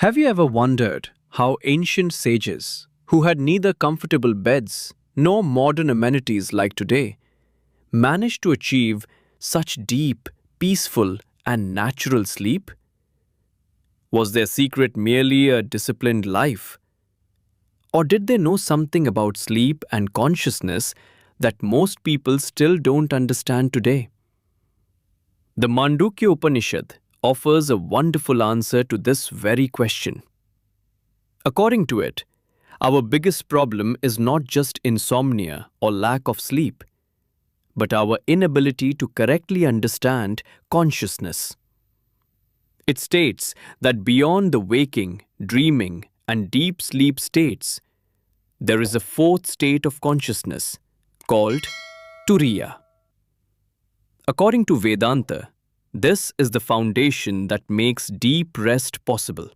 Have you ever wondered how ancient sages, who had neither comfortable beds nor modern amenities like today, managed to achieve such deep, peaceful, and natural sleep? Was their secret merely a disciplined life? Or did they know something about sleep and consciousness that most people still don't understand today? The Mandukya Upanishad offers a wonderful answer to this very question. According to it, our biggest problem is not just insomnia or lack of sleep, but our inability to correctly understand consciousness. It states that beyond the waking, dreaming, and deep sleep states, there is a fourth state of consciousness called Turiya. According to Vedanta, this is the foundation that makes deep rest possible.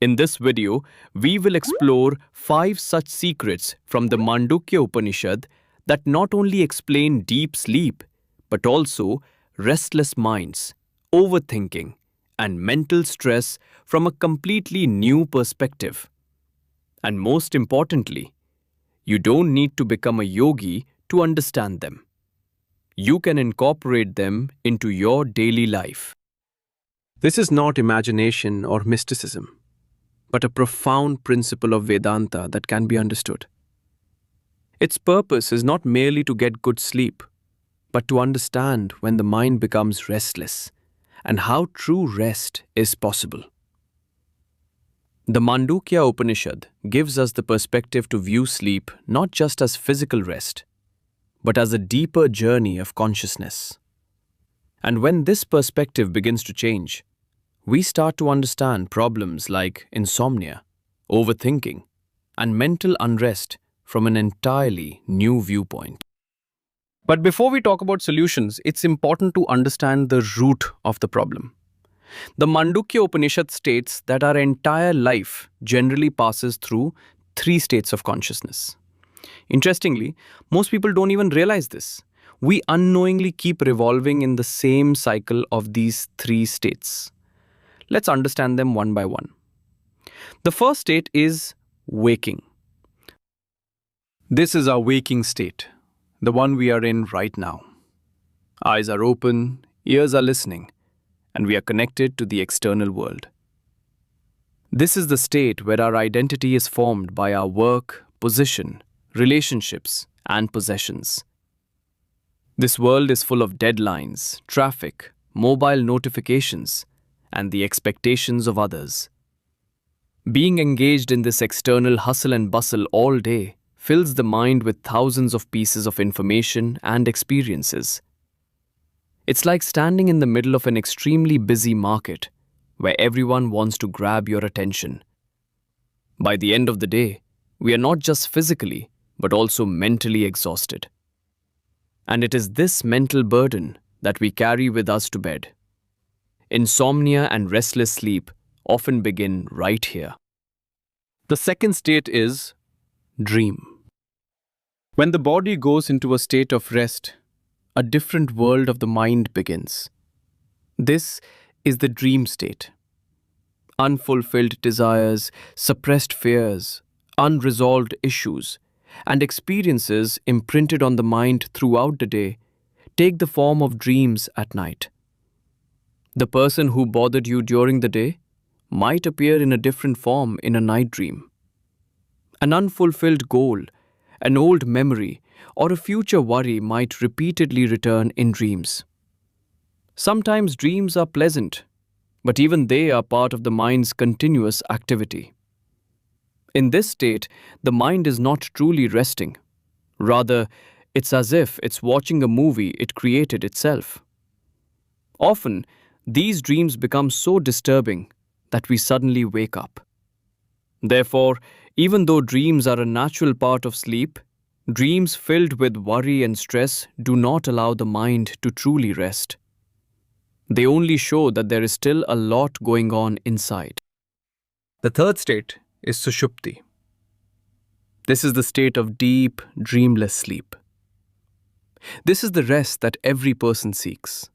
In this video, we will explore 5 such secrets from the Mandukya Upanishad that not only explain deep sleep, but also restless minds, overthinking, and mental stress from a completely new perspective. And most importantly, you don't need to become a yogi to understand them. You can incorporate them into your daily life. This is not imagination or mysticism, but a profound principle of Vedanta that can be understood. Its purpose is not merely to get good sleep, but to understand when the mind becomes restless and how true rest is possible. The Mandukya Upanishad gives us the perspective to view sleep not just as physical rest, but as a deeper journey of consciousness. And when this perspective begins to change, we start to understand problems like insomnia, overthinking, and mental unrest from an entirely new viewpoint. But before we talk about solutions, it's important to understand the root of the problem. The Mandukya Upanishad states that our entire life generally passes through 3 states of consciousness. Interestingly, most people don't even realize this. We unknowingly keep revolving in the same cycle of these 3 states. Let's understand them one by one. The first state is waking. This is our waking state, the one we are in right now. Eyes are open, ears are listening, and we are connected to the external world. This is the state where our identity is formed by our work, position, relationships, and possessions. This world is full of deadlines, traffic, mobile notifications, and the expectations of others. Being engaged in this external hustle and bustle all day fills the mind with thousands of pieces of information and experiences. It's like standing in the middle of an extremely busy market where everyone wants to grab your attention. By the end of the day, we are not just physically, but also mentally exhausted. And it is this mental burden that we carry with us to bed. Insomnia and restless sleep often begin right here. The second state is dream. When the body goes into a state of rest, a different world of the mind begins. This is the dream state. Unfulfilled desires, suppressed fears, unresolved issues, and experiences imprinted on the mind throughout the day take the form of dreams at night. The person who bothered you during the day might appear in a different form in a night dream. An unfulfilled goal, an old memory, or a future worry might repeatedly return in dreams. Sometimes dreams are pleasant, but even they are part of the mind's continuous activity. In this state, the mind is not truly resting. Rather, it's as if it's watching a movie it created itself. Often, these dreams become so disturbing that we suddenly wake up. Therefore, even though dreams are a natural part of sleep, dreams filled with worry and stress do not allow the mind to truly rest. They only show that there is still a lot going on inside. The third state is Sushupti. This is the state of deep, dreamless sleep. This is the rest that every person seeks.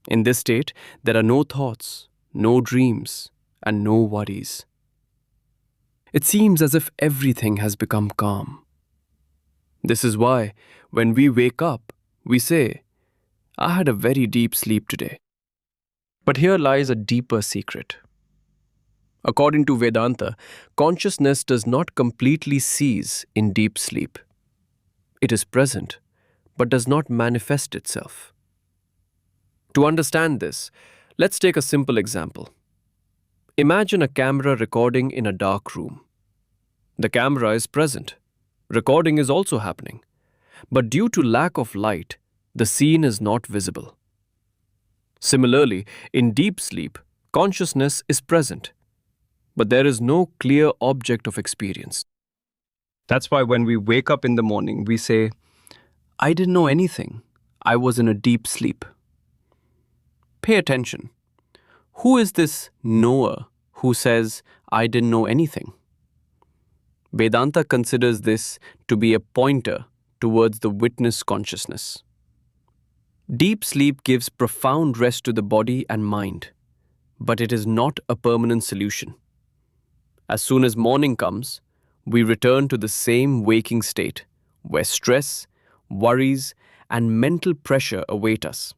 In this state, there are no thoughts, no dreams, and no worries. It seems as if everything has become calm. This is why, when we wake up, we say, I had a very deep sleep today. But here lies a deeper secret. According to Vedanta, consciousness does not completely cease in deep sleep. It is present, but does not manifest itself. To understand this, let's take a simple example. Imagine a camera recording in a dark room. The camera is present. Recording is also happening. But due to lack of light, the scene is not visible. Similarly, in deep sleep, consciousness is present, but there is no clear object of experience. That's why when we wake up in the morning, we say, I didn't know anything. I was in a deep sleep. Pay attention. Who is this knower who says, I didn't know anything? Vedanta considers this to be a pointer towards the witness consciousness. Deep sleep gives profound rest to the body and mind, but it is not a permanent solution. As soon as morning comes, we return to the same waking state, where stress, worries, and mental pressure await us.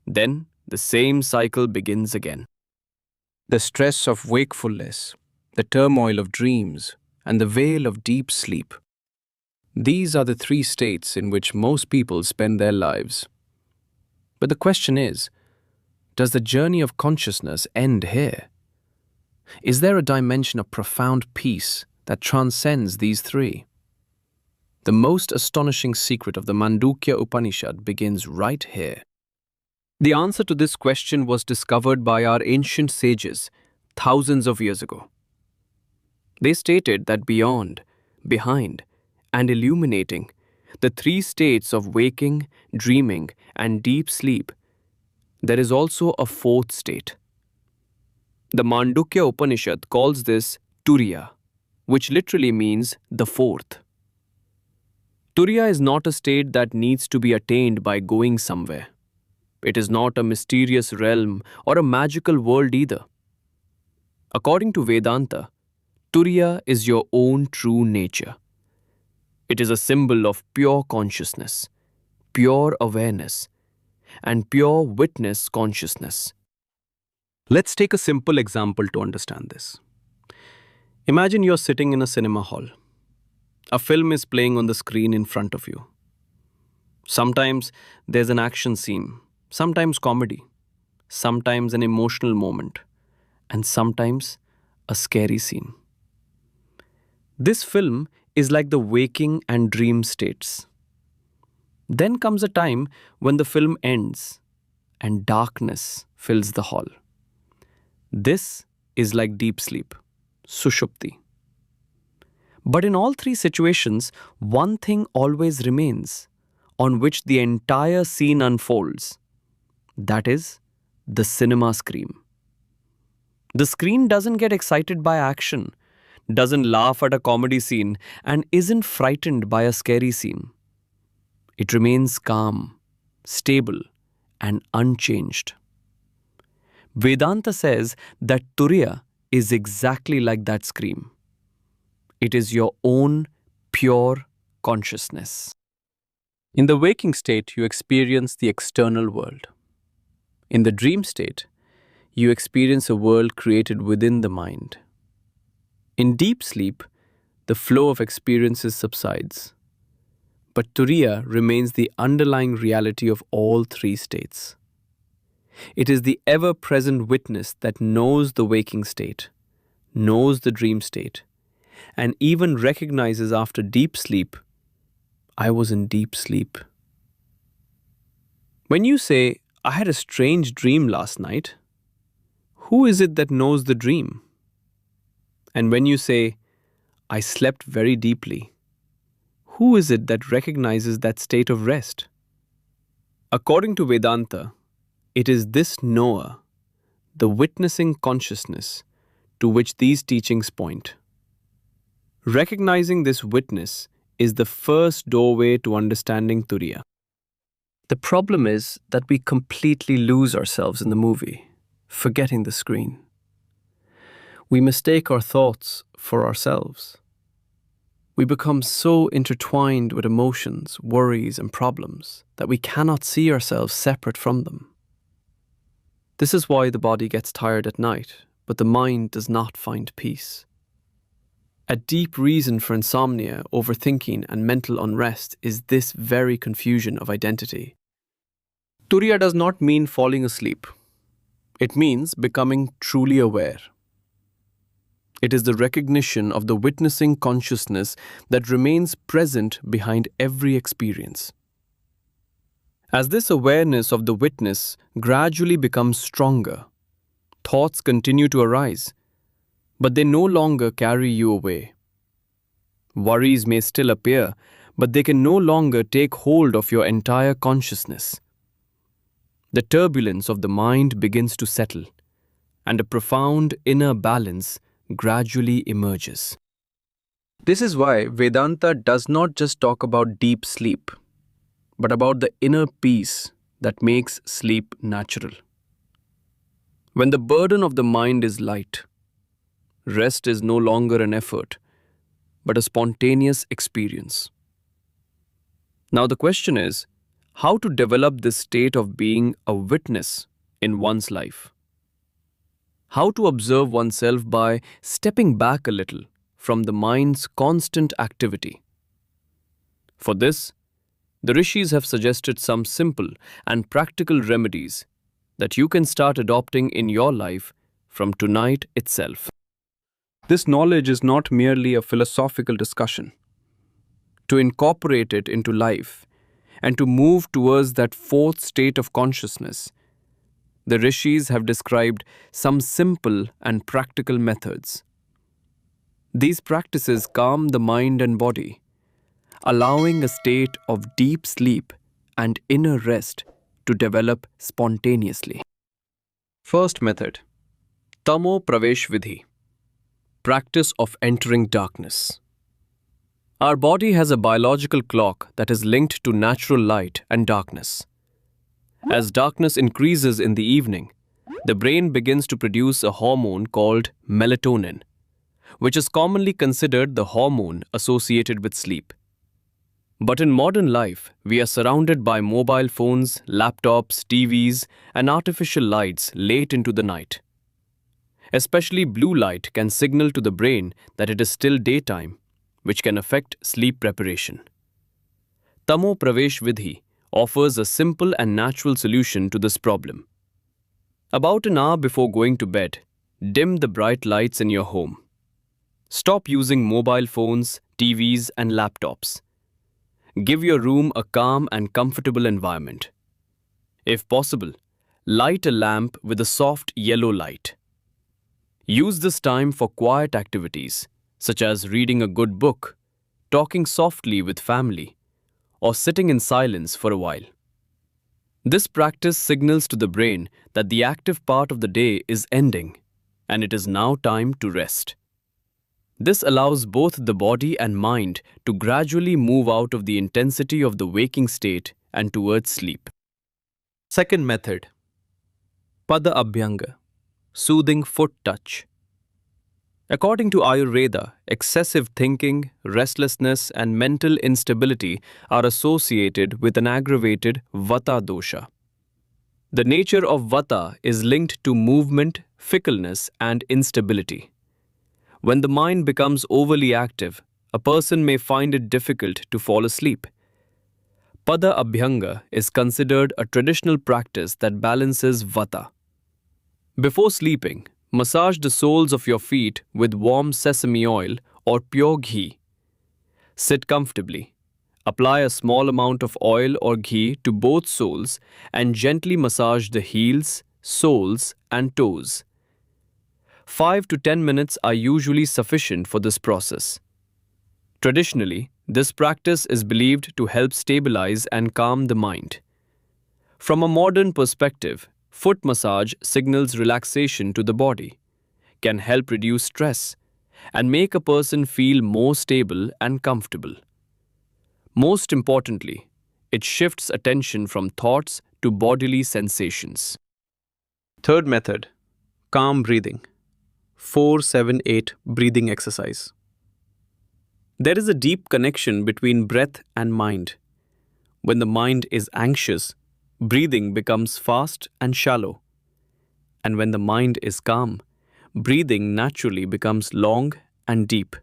Then the same cycle begins again. The stress of wakefulness, the turmoil of dreams, and the veil of deep sleep. These are the three states in which most people spend their lives. But the question is, does the journey of consciousness end here? Is there a dimension of profound peace that transcends these three? The most astonishing secret of the Mandukya Upanishad begins right here. The answer to this question was discovered by our ancient sages thousands of years ago. They stated that beyond, behind, and illuminating the three states of waking, dreaming, and deep sleep, there is also a fourth state. The Mandukya Upanishad calls this Turiya, which literally means the fourth. Turiya is not a state that needs to be attained by going somewhere. It is not a mysterious realm or a magical world either. According to Vedanta, Turiya is your own true nature. It is a symbol of pure consciousness, pure awareness, and pure witness consciousness. Let's take a simple example to understand this. Imagine you're sitting in a cinema hall. A film is playing on the screen in front of you. Sometimes there's an action scene, sometimes comedy, sometimes an emotional moment, and sometimes a scary scene. This film is like the waking and dream states. Then comes a time when the film ends and darkness fills the hall. This is like deep sleep, Sushupti. But in all three situations, one thing always remains, on which the entire scene unfolds. That is the cinema screen. The screen doesn't get excited by action, doesn't laugh at a comedy scene, and isn't frightened by a scary scene. It remains calm, stable, and unchanged. Vedanta says that Turiya is exactly like that scream. It is your own pure consciousness. In the waking state, you experience the external world. In the dream state, you experience a world created within the mind. In deep sleep, the flow of experiences subsides. But Turiya remains the underlying reality of all three states. It is the ever-present witness that knows the waking state, knows the dream state, and even recognizes after deep sleep, I was in deep sleep. When you say, I had a strange dream last night, who is it that knows the dream? And when you say, I slept very deeply, who is it that recognizes that state of rest? According to Vedanta, it is this knower, the witnessing consciousness, to which these teachings point. Recognizing this witness is the first doorway to understanding Turiya. The problem is that we completely lose ourselves in the movie, forgetting the screen. We mistake our thoughts for ourselves. We become so intertwined with emotions, worries, and problems that we cannot see ourselves separate from them. This is why the body gets tired at night, but the mind does not find peace. A deep reason for insomnia, overthinking, and mental unrest is this very confusion of identity. Turiya does not mean falling asleep. It means becoming truly aware. It is the recognition of the witnessing consciousness that remains present behind every experience. As this awareness of the witness gradually becomes stronger, thoughts continue to arise, but they no longer carry you away. Worries may still appear, but they can no longer take hold of your entire consciousness. The turbulence of the mind begins to settle, and a profound inner balance gradually emerges. This is why Vedanta does not just talk about deep sleep, but about the inner peace that makes sleep natural. When the burden of the mind is light, rest is no longer an effort, but a spontaneous experience. Now the question is, how to develop this state of being a witness in one's life? How to observe oneself by stepping back a little from the mind's constant activity. For this, the rishis have suggested some simple and practical remedies that you can start adopting in your life from tonight itself. This knowledge is not merely a philosophical discussion. To incorporate it into life and to move towards that fourth state of consciousness, the rishis have described some simple and practical methods. These practices calm the mind and body, allowing a state of deep sleep and inner rest to develop spontaneously. First method, Tamo Praveshidi, practice of entering darkness. Our body has a biological clock that is linked to natural light and darkness. As darkness increases in the evening, the brain begins to produce a hormone called melatonin, which is commonly considered the hormone associated with sleep. But in modern life, we are surrounded by mobile phones, laptops, TVs, and artificial lights late into the night. Especially blue light can signal to the brain that it is still daytime, which can affect sleep preparation. Tamo Praveshidi offers a simple and natural solution to this problem. About an hour before going to bed, dim the bright lights in your home. Stop using mobile phones, TVs, and laptops. Give your room a calm and comfortable environment. If possible, light a lamp with a soft yellow light. Use this time for quiet activities, such as reading a good book, talking softly with family, or sitting in silence for a while. This practice signals to the brain that the active part of the day is ending, and it is now time to rest. This allows both the body and mind to gradually move out of the intensity of the waking state and towards sleep. Second method, Pada Abhyanga, soothing foot touch. According to Ayurveda, excessive thinking, restlessness, and mental instability are associated with an aggravated Vata dosha. The nature of Vata is linked to movement, fickleness, and instability. When the mind becomes overly active, a person may find it difficult to fall asleep. Pada Abhyanga is considered a traditional practice that balances Vata. Before sleeping, massage the soles of your feet with warm sesame oil or pure ghee. Sit comfortably. Apply a small amount of oil or ghee to both soles and gently massage the heels, soles, and toes. 5 to 10 minutes are usually sufficient for this process. Traditionally, this practice is believed to help stabilize and calm the mind. From a modern perspective, foot massage signals relaxation to the body, can help reduce stress, and make a person feel more stable and comfortable. Most importantly, it shifts attention from thoughts to bodily sensations. Third method, calm breathing. 4-7-8 breathing exercise. There is a deep connection between breath and mind. When the mind is anxious, breathing becomes fast and shallow. And when the mind is calm, breathing naturally becomes long and deep.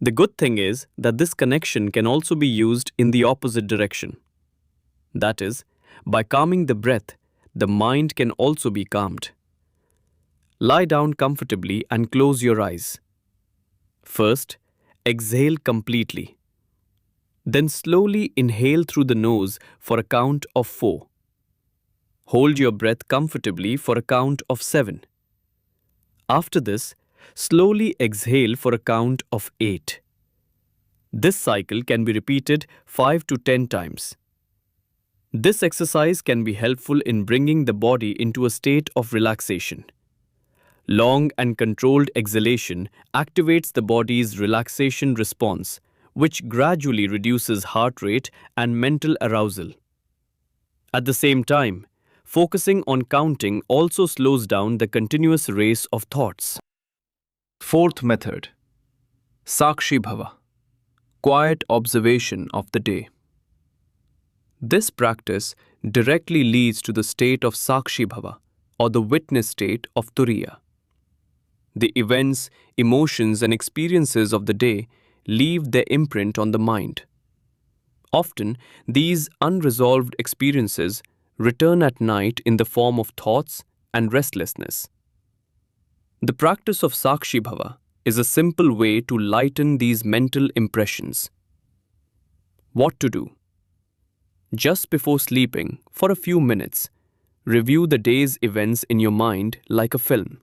The good thing is that this connection can also be used in the opposite direction. That is, by calming the breath, the mind can also be calmed. Lie down comfortably and close your eyes. First, exhale completely. Then slowly inhale through the nose for a count of 4. Hold your breath comfortably for a count of 7. After this, slowly exhale for a count of 8. This cycle can be repeated 5 to 10 times. This exercise can be helpful in bringing the body into a state of relaxation. Long and controlled exhalation activates the body's relaxation response, which gradually reduces heart rate and mental arousal. At the same time, focusing on counting also slows down the continuous race of thoughts. Fourth method, Sakshi Bhava, quiet observation of the day. This practice directly leads to the state of Sakshi Bhava, or the witness state of Turiya. The events, emotions, and experiences of the day leave their imprint on the mind. Often, these unresolved experiences return at night in the form of thoughts and restlessness. The practice of Sakshi Bhava is a simple way to lighten these mental impressions. What to do? Just before sleeping, for a few minutes, review the day's events in your mind like a film.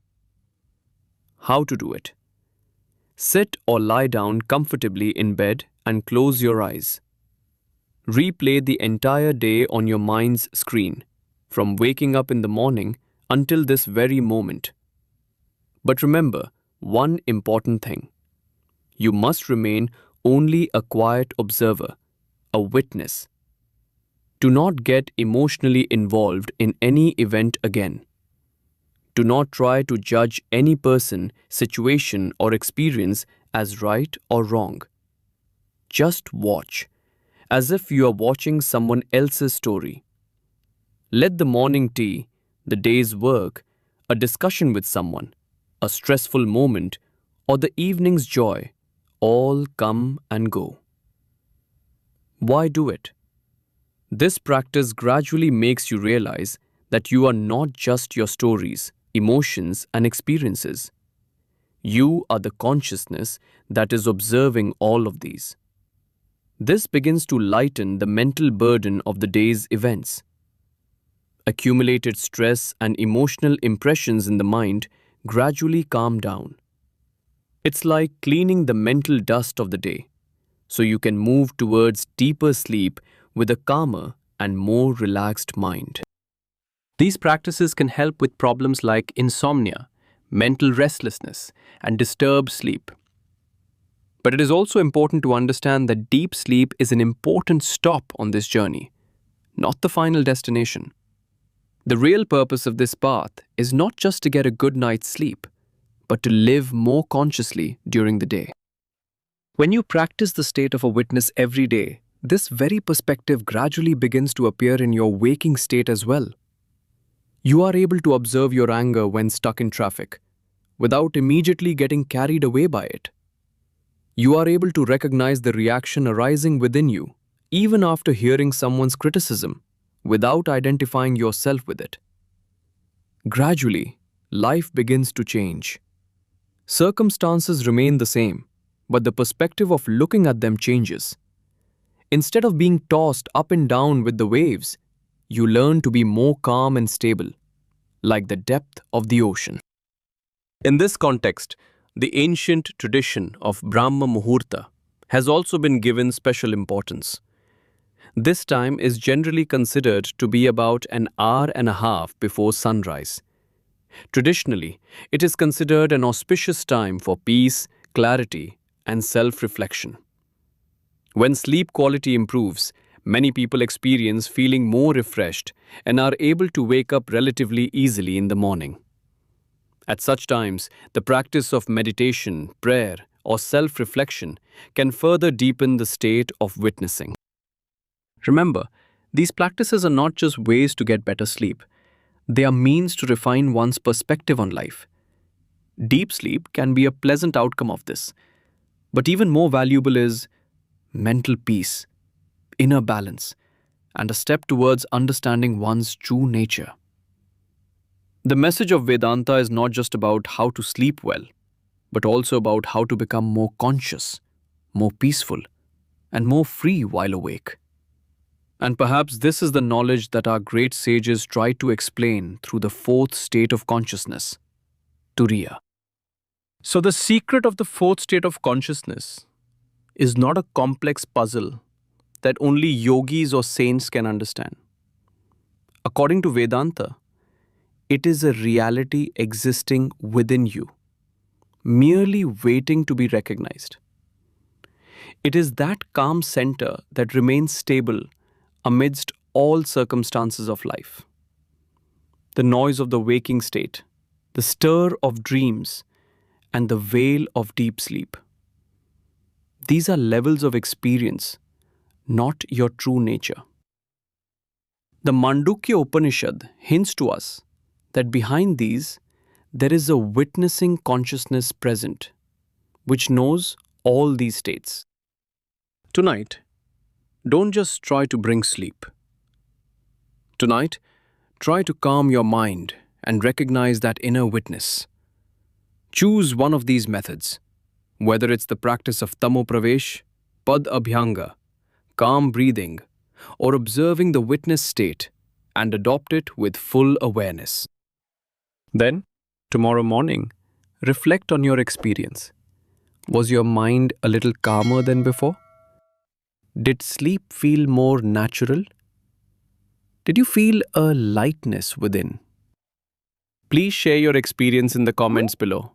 How to do it? Sit or lie down comfortably in bed and close your eyes. Replay the entire day on your mind's screen, from waking up in the morning until this very moment. But remember one important thing. You must remain only a quiet observer, a witness. Do not get emotionally involved in any event again. Do not try to judge any person, situation, or experience as right or wrong. Just watch, as if you are watching someone else's story. Let the morning tea, the day's work, a discussion with someone, a stressful moment, or the evening's joy all come and go. Why do it? This practice gradually makes you realize that you are not just your stories, emotions, and experiences. You are the consciousness that is observing all of these. This begins to lighten the mental burden of the day's events. Accumulated stress and emotional impressions in the mind gradually calm down. It's like cleaning the mental dust of the day, so you can move towards deeper sleep with a calmer and more relaxed mind. These practices can help with problems like insomnia, mental restlessness, and disturbed sleep. But it is also important to understand that deep sleep is an important stop on this journey, not the final destination. The real purpose of this path is not just to get a good night's sleep, but to live more consciously during the day. When you practice the state of a witness every day, this very perspective gradually begins to appear in your waking state as well. You are able to observe your anger when stuck in traffic, without immediately getting carried away by it. You are able to recognize the reaction arising within you, even after hearing someone's criticism, without identifying yourself with it. Gradually, life begins to change. Circumstances remain the same, but the perspective of looking at them changes. Instead of being tossed up and down with the waves, you learn to be more calm and stable, like the depth of the ocean. In this context, the ancient tradition of Brahma Muhurta has also been given special importance. This time is generally considered to be about an hour and a half before sunrise. Traditionally, it is considered an auspicious time for peace, clarity, and self-reflection. When sleep quality improves, many people experience feeling more refreshed and are able to wake up relatively easily in the morning. At such times, the practice of meditation, prayer, or self reflection can further deepen the state of witnessing. Remember, these practices are not just ways to get better sleep, they are means to refine one's perspective on life. Deep sleep can be a pleasant outcome of this, but even more valuable is mental peace, inner balance, and a step towards understanding one's true nature. The message of Vedanta is not just about how to sleep well, but also about how to become more conscious, more peaceful, and more free while awake. And perhaps this is the knowledge that our great sages tried to explain through the fourth state of consciousness, Turiya. So, the secret of the fourth state of consciousness is not a complex puzzle that only yogis or saints can understand. According to Vedanta, it is a reality existing within you, merely waiting to be recognized. It is that calm center that remains stable amidst all circumstances of life. The noise of the waking state, the stir of dreams, and the veil of deep sleep. These are levels of experience, not your true nature. The Mandukya Upanishad hints to us that behind these, there is a witnessing consciousness present, which knows all these states. Tonight, don't just try to bring sleep. Tonight, try to calm your mind and recognize that inner witness. Choose one of these methods, whether it's the practice of Tamo Praveshidi, Abhyanga, calm breathing, or observing the witness state, and adopt it with full awareness. Then, tomorrow morning, reflect on your experience. Was your mind a little calmer than before? Did sleep feel more natural? Did you feel a lightness within? Please share your experience in the comments below.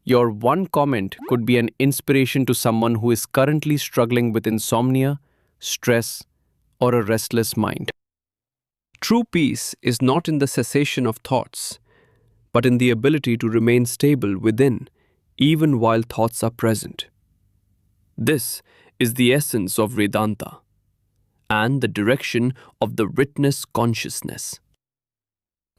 Your one comment could be an inspiration to someone who is currently struggling with insomnia, stress, or a restless mind. True peace is not in the cessation of thoughts, but in the ability to remain stable within, even while thoughts are present. This is the essence of Vedanta and the direction of the witness consciousness.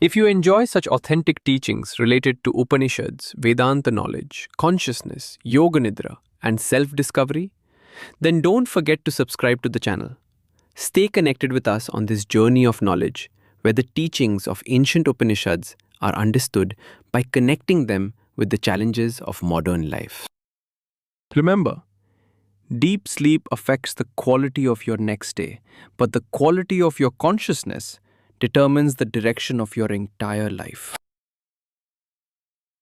If you enjoy such authentic teachings related to Upanishads, Vedanta knowledge, consciousness, Yoga Nidra, and self-discovery, then don't forget to subscribe to the channel. Stay connected with us on this journey of knowledge where the teachings of ancient Upanishads are understood by connecting them with the challenges of modern life. Remember, deep sleep affects the quality of your next day, but the quality of your consciousness determines the direction of your entire life.